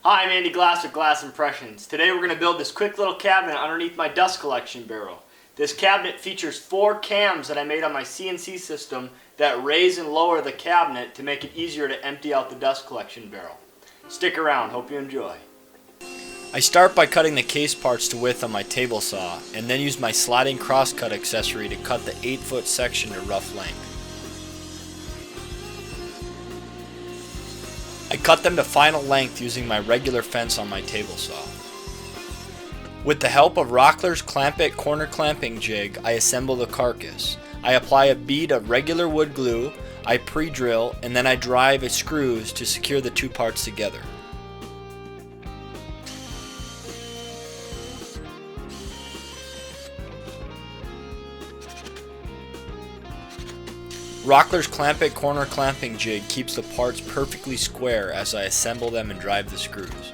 Hi, I'm Andy Glass with Glass Impressions. Today we're going to build this quick little cabinet underneath my dust collection barrel. This cabinet features 4 cams that I made on my CNC system that raise and lower the cabinet to make it easier to empty out the dust collection barrel. Stick around, hope you enjoy. I start by cutting the case parts to width on my table saw and then use my sliding crosscut accessory to cut the 8-foot section to rough length. I cut them to final length using my regular fence on my table saw. With the help of Rockler's Clamp It corner clamping jig, I assemble the carcass. I apply a bead of regular wood glue, I pre-drill, and then I drive screws to secure the 2 parts together. Rockler's Clamp It corner clamping jig keeps the parts perfectly square as I assemble them and drive the screws.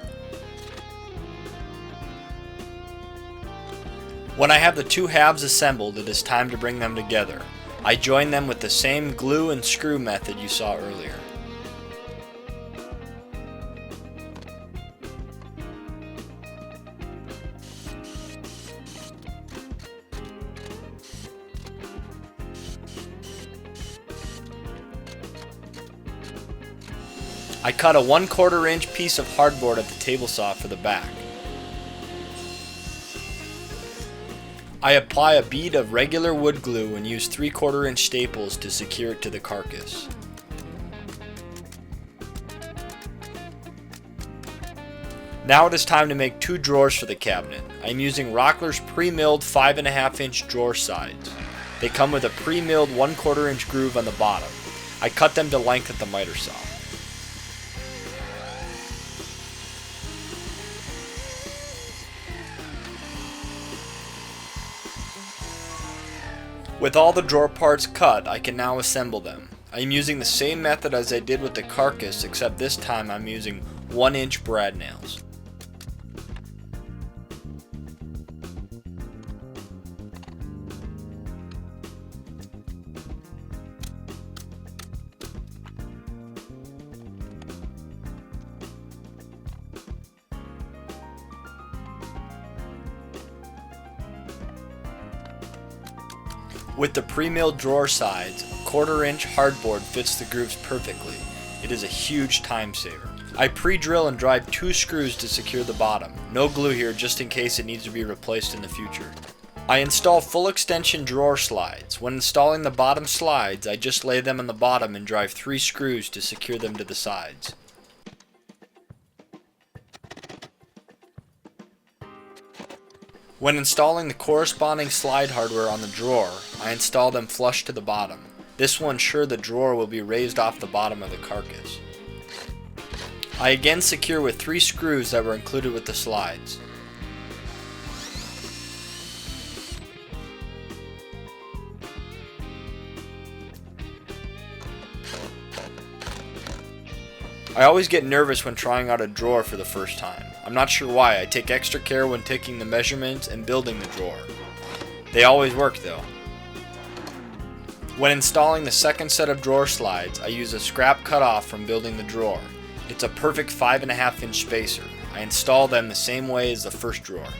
When I have the 2 halves assembled, it is time to bring them together. I join them with the same glue and screw method you saw earlier. I cut a 1/4 inch piece of hardboard at the table saw for the back. I apply a bead of regular wood glue and use 3/4 inch staples to secure it to the carcass. Now it is time to make 2 drawers for the cabinet. I am using Rockler's pre-milled 5.5 inch drawer sides. They come with a pre-milled 1/4 inch groove on the bottom. I cut them to length at the miter saw. With all the drawer parts cut, I can now assemble them. I am using the same method as I did with the carcass, except this time I'm using 1-inch brad nails. With the pre-milled drawer sides, a 1/4 inch hardboard fits the grooves perfectly. It is a huge time saver. I pre-drill and drive 2 screws to secure the bottom. No glue here just in case it needs to be replaced in the future. I install full extension drawer slides. When installing the bottom slides, I just lay them on the bottom and drive 3 screws to secure them to the sides. When installing the corresponding slide hardware on the drawer, I install them flush to the bottom. This will ensure the drawer will be raised off the bottom of the carcass. I again secure with 3 screws that were included with the slides. I always get nervous when trying out a drawer for the first time. I'm not sure why. I take extra care when taking the measurements and building the drawer. They always work though. When installing the second set of drawer slides, I use a scrap cutoff from building the drawer. It's a perfect 5.5 inch spacer. I install them the same way as the first drawer.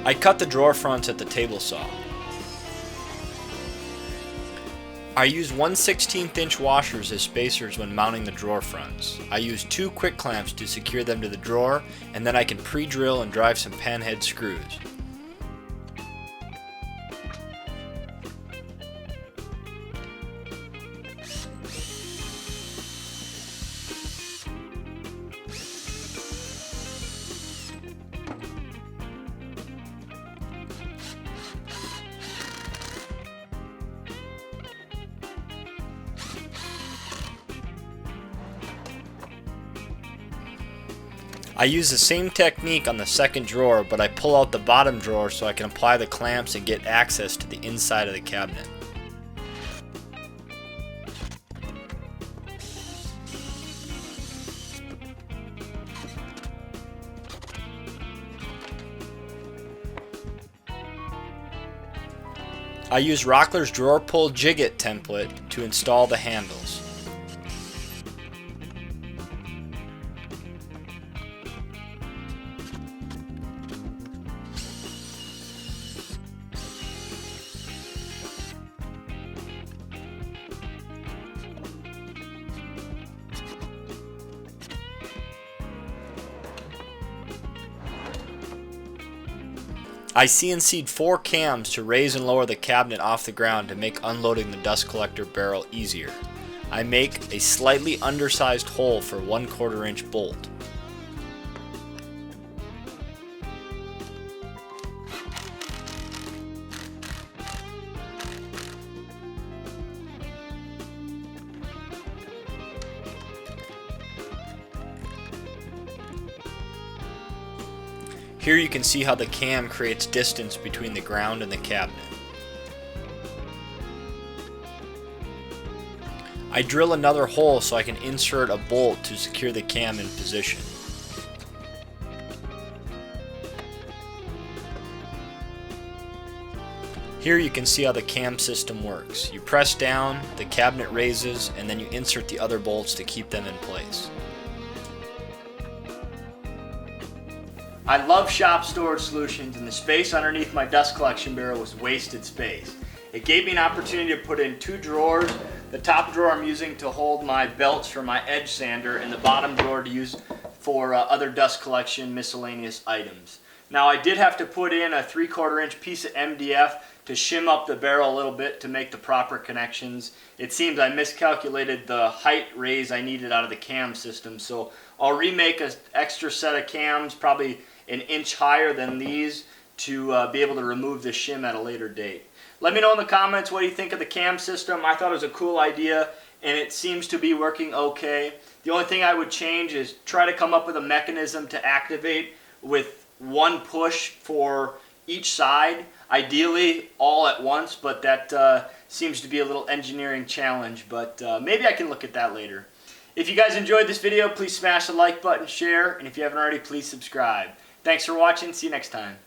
I cut the drawer fronts at the table saw. I use 1/16 inch washers as spacers when mounting the drawer fronts. I use 2 quick clamps to secure them to the drawer, and then I can pre-drill and drive some panhead screws. I use the same technique on the second drawer, but I pull out the bottom drawer so I can apply the clamps and get access to the inside of the cabinet. I use Rockler's drawer pull jigget template to install the handles. I CNC'd 4 cams to raise and lower the cabinet off the ground to make unloading the dust collector barrel easier. I make a slightly undersized hole for 1/4 inch bolt. Here you can see how the cam creates distance between the ground and the cabinet. I drill another hole so I can insert a bolt to secure the cam in position. Here you can see how the cam system works. You press down, the cabinet raises, and then you insert the other bolts to keep them in place. I love shop storage solutions, and the space underneath my dust collection barrel was wasted space. It gave me an opportunity to put in 2 drawers. The top drawer I'm using to hold my belts for my edge sander, and the bottom drawer to use for other dust collection miscellaneous items. Now I did have to put in a 3/4 inch piece of MDF to shim up the barrel a little bit to make the proper connections. It seems I miscalculated the height raise I needed out of the cam system, so I'll remake an extra set of cams, probably an inch higher than these, to be able to remove the shim at a later date. Let me know in the comments what you think of the cam system. I thought it was a cool idea, and it seems to be working okay. The only thing I would change is try to come up with a mechanism to activate with 1 push for each side, ideally all at once, but that seems to be a little engineering challenge, but maybe I can look at that later. If you guys enjoyed this video, please smash the like button, share, and if you haven't already, please subscribe. Thanks for watching. See you next time.